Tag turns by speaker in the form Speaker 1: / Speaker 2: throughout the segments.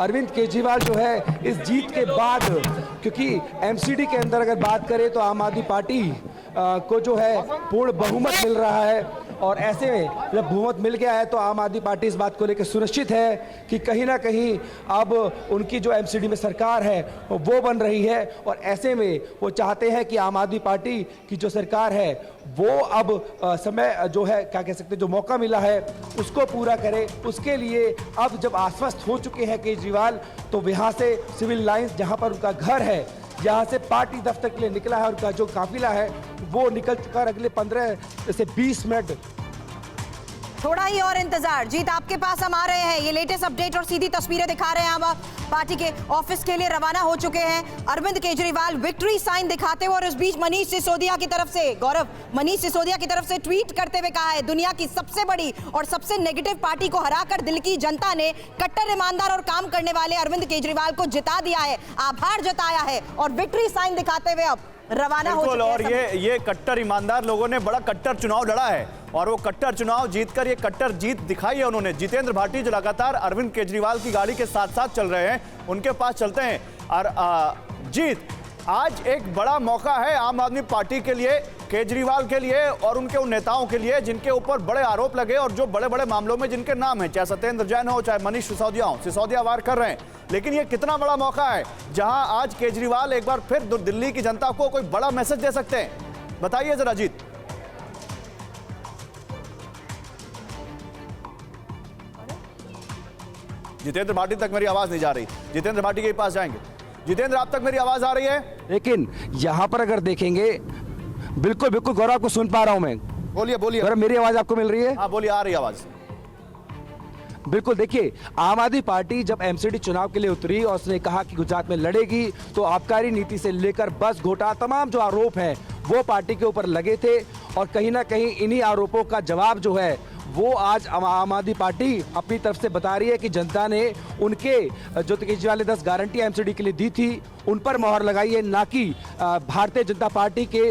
Speaker 1: अरविंद केजरीवाल जो है इस जीत के बाद, क्योंकि एमसीडी के अंदर अगर बात करें तो आम आदमी पार्टी को जो है पूर्ण बहुमत मिल रहा है, और ऐसे में जब बहुमत मिल गया है तो आम आदमी पार्टी इस बात को लेकर सुनिश्चित है कि कहीं ना कहीं अब उनकी जो एमसीडी में सरकार है वो बन रही है, और ऐसे में वो चाहते हैं कि आम आदमी पार्टी की जो सरकार है वो अब समय जो है क्या कह सकते हैं, जो मौका मिला है उसको पूरा करे। उसके लिए अब जब आश्वस्त हो चुके हैं केजरीवाल, तो यहाँ से सिविल लाइंस जहाँ पर उनका घर है, यहाँ से पार्टी दफ्तर के लिए निकला है, उनका जो काफिला है वो निकल चुका है। अगले 15 से 20 मिनट
Speaker 2: थोड़ा ही और इंतजार। जीत आपके पास हम आ रहे हैं, ये लेटेस्ट अपडेट और सीधी तस्वीरें दिखा रहे हैं। अब पार्टी के ऑफिस के लिए रवाना हो चुके हैं अरविंद केजरीवाल विक्ट्री साइन दिखाते हुए, और इस बीच मनीष सिसोदिया की तरफ से, गौरव, मनीष सिसोदिया की तरफ से ट्वीट करते हुए कहा है, दुनिया की सबसे बड़ी और सबसे नेगेटिव पार्टी को हराकर दिल की जनता ने कट्टर, ईमानदार और काम करने वाले अरविंद केजरीवाल को जिता दिया है, आभार जताया है, और विक्ट्री साइन दिखाते हुए अब रवाना हो चुके हैं।
Speaker 3: और ये कट्टर ईमानदार लोगों ने बड़ा कट्टर चुनाव लड़ा है, और वो कट्टर चुनाव जीतकर ये कट्टर जीत दिखाई है उन्होंने। जितेंद्र भाटी जो लगातार अरविंद केजरीवाल की गाड़ी के साथ साथ चल रहे हैं, उनके पास चलते हैं। और जीत आज एक बड़ा मौका है आम आदमी पार्टी के लिए, केजरीवाल के लिए और उनके उन नेताओं के लिए जिनके ऊपर बड़े आरोप लगे और जो बड़े बड़े मामलों में जिनके नाम हैं, चाहे सत्येंद्र जैन हो, चाहे मनीष सिसोदिया हो, सिसोदिया वार कर रहे हैं। लेकिन ये कितना बड़ा मौका है जहां आज केजरीवाल एक बार फिर दिल्ली की जनता को कोई बड़ा मैसेज दे सकते हैं, बताइए जरा जीत। जितेंद्र भाटी तक मेरी आवाज नहीं जा रही, जितेंद्र भाटी के पास जाएंगे। जितेंद्र, आप तक मेरी आवाज आ रही है?
Speaker 1: लेकिन यहां पर अगर देखेंगे, बिल्कुल बिल्कुल गौरव, आपको सुन पा रहा हूं मैं।
Speaker 3: बोलिए बोलिए।
Speaker 1: गौरव, मेरी आवाज आपको मिल रही है?
Speaker 3: हाँ बोलिए, आ रही आवाज।
Speaker 1: बिल्कुल, देखिए, आम आदमी पार्टी जब एमसीडी चुनाव के लिए उतरी और उसने कहा कि गुजरात में लड़ेगी, तो आबकारी नीति से लेकर बस घोटाला, तमाम जो आरोप हैं वो पार्टी के ऊपर लगे थे, और कहीं ना कहीं इन्हीं आरोपों का जवाब जो है वो आज आम आदमी पार्टी अपनी तरफ से बता रही है कि जनता ने उनके जो केजरीवाल ने 10 गारंटी एमसीडी के लिए दी थी उन पर मोहर लगाई है, ना कि भारतीय जनता पार्टी के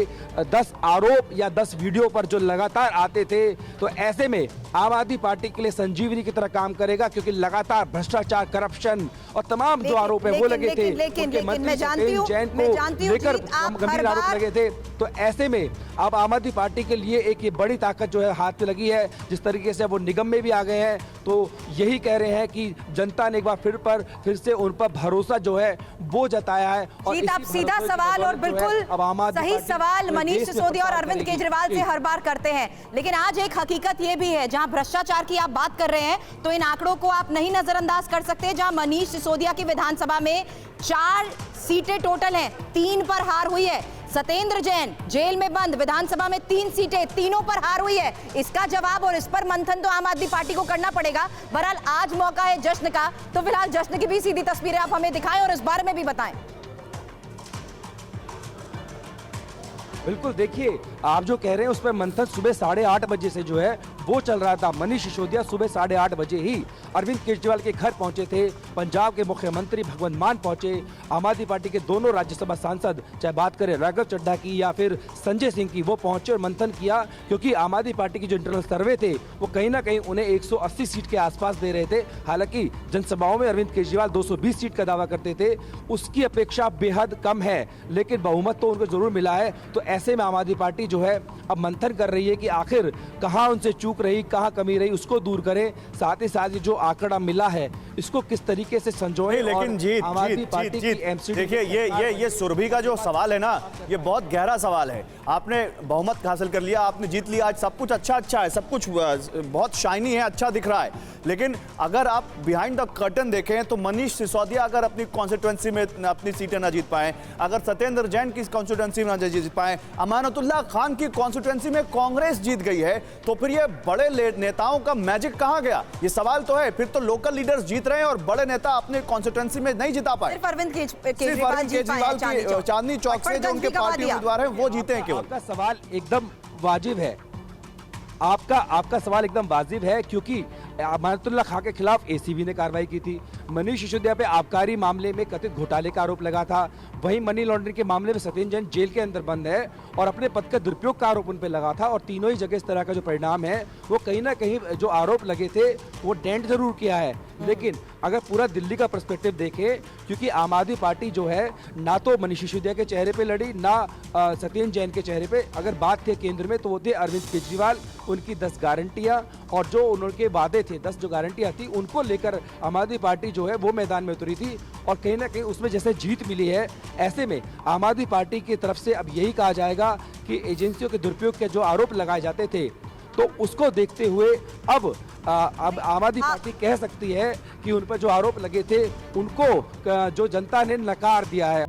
Speaker 1: 10 आरोप या 10 वीडियो पर जो लगातार आते थे। तो ऐसे में आम आदमी पार्टी के लिए संजीवनी की तरह काम करेगा, क्योंकि लगातार भ्रष्टाचार, करप्शन और तमाम जो आरोप है वो लगे थे।
Speaker 2: लेकिन मैं जानती हूँ
Speaker 1: लेकर गंभीर आरोप लगे थे। तो ऐसे में अब आम आदमी पार्टी के लिए एक ये बड़ी ताकत जो है हाथ में लगी है। जिस तरीके से वो निगम में भी आ गए हैं, तो यही कह रहे हैं कि जनता ने एक बार फिर से उन पर भरोसा जो है वो जताया है।
Speaker 2: और आप सीधा सवाल और बिल्कुल सही सवाल मनीष सिसोदिया और अरविंद केजरीवाल से हर बार करते हैं, लेकिन आज एक हकीकत ये भी है, जहां भ्रष्टाचार की आप बात कर रहे हैं तो इन आंकड़ों को आप नहीं नजरअंदाज कर सकते। जहां मनीष सिसोदिया की विधानसभा में 4 सीटें टोटल हैं, 3 पर हार हुई है। सत्येंद्र जैन जेल में बंद, विधानसभा में 3 सीटें, तीनों पर हार हुई है। इसका जवाब और इस पर मंथन तो आम आदमी पार्टी को करना पड़ेगा। बहरहाल आज मौका है जश्न का, तो फिलहाल जश्न की भी सीधी तस्वीरें आप हमें दिखाएं और इस बारे में भी बताएं।
Speaker 1: बिल्कुल, देखिए, आप जो कह रहे हैं उस पर मंथन सुबह 8:30 बजे से जो है वो चल रहा था। मनीष सिसोदिया सुबह 8:30 बजे ही अरविंद केजरीवाल के घर पहुंचे थे। पंजाब के मुख्यमंत्री भगवंत मान पहुंचे। आम आदमी पार्टी के दोनों राज्यसभा सांसद, चाहे बात करें राघव चड्ढा की या फिर संजय सिंह की, वो पहुंचे और मंथन किया, क्योंकि आम आदमी पार्टी की जो इंटरनल सर्वे थे वो कहीं ना कहीं उन्हें 180 सीट के आसपास दे रहे थे। हालांकि जनसभाओं में अरविंद केजरीवाल 220 सीट का दावा करते थे, उसकी अपेक्षा बेहद कम है, लेकिन बहुमत तो उनको जरूर मिला है। तो ऐसे में आम आदमी पार्टी जो है अब मंथन कर रही है कि आखिर कहां उनसे चूक रही, कहां कमी रही, उसको दूर करें। साथ ही साथ जो आंकड़ा मिला है इसको किस तरीके से संजोएं।
Speaker 3: लेकिन जीत,
Speaker 1: आम आदमी पार्टी की एमसीडी,
Speaker 3: देखिए ये सुरभि का जो सवाल है ना, ये बहुत गहरा सवाल है। आपने बहुमत हासिल कर लिया, आपने जीत लिया, आज सब कुछ अच्छा है, सब कुछ बहुत शाइनी है, अच्छा दिख रहा है। लेकिन अगर आप बिहाइंड द कर्टन देखें तो मनीष सिसोदिया अगर अपनी कॉन्स्टिट्यूएंसी में अपनी सीटें ना जीत पाए, अगर सत्येंद्र जैन की कॉन्स्टिट्यूएंसी में ना जीत पाए, अमानतुल्लाह खान की कॉन्स्टिट्यूएंसी में कांग्रेस जीत गई है, तो फिर ये बड़े नेताओं का मैजिक कहां गया? ये सवाल तो है। फिर तो लोकल लीडर्स जीत रहे हैं और बड़े नेता अपने कॉन्स्टिट्यूएंसी में नहीं जिता पाए।
Speaker 2: सिर्फ अरविंद
Speaker 3: केजरीवाल की चांदनी चौक से जो उनके पार्टी उम्मीदवार हैं वो जीते हैं। केवल
Speaker 1: आपका सवाल एकदम वाजिब है, आपका सवाल एकदम वाजिब है, क्योंकि अमानतुल्लाह खान के खिलाफ एसीबी ने कार्रवाई की थी। मनीष सिसोदिया पे आबकारी मामले में कथित घोटाले का आरोप लगा था, वहीं मनी लॉन्ड्रिंग के मामले में सत्येंद्र जैन जेल के अंदर बंद है और अपने पद का दुरुपयोग का आरोप उन पे लगा था। और तीनों ही जगह इस तरह का जो परिणाम है वो कहीं ना कहीं जो आरोप लगे थे वो डेंट जरूर किया है। लेकिन अगर पूरा दिल्ली का पर्सपेक्टिव देखें, क्योंकि आम आदमी पार्टी जो है ना तो मनीष सिसोदिया के चेहरे पे लड़ी ना सत्येंद्र जैन के चेहरे पे, अगर बात थे केंद्र में तो वो थे अरविंद केजरीवाल, उनकी 10 गारंटियां और जो उनके वादे थे 10 जो गारंटियां थी उनको लेकर आम आदमी पार्टी जो है वो मैदान में उतरी थी और कहीं ना कहीं उसमें जैसे जीत मिली है। ऐसे में आम आदमी पार्टी की तरफ से अब यही कहा जाएगा कि एजेंसियों के दुरुपयोग के जो आरोप लगाए जाते थे तो उसको देखते हुए अब आम आदमी पार्टी कह सकती है कि उन पर जो आरोप लगे थे उनको जो जनता ने नकार दिया है।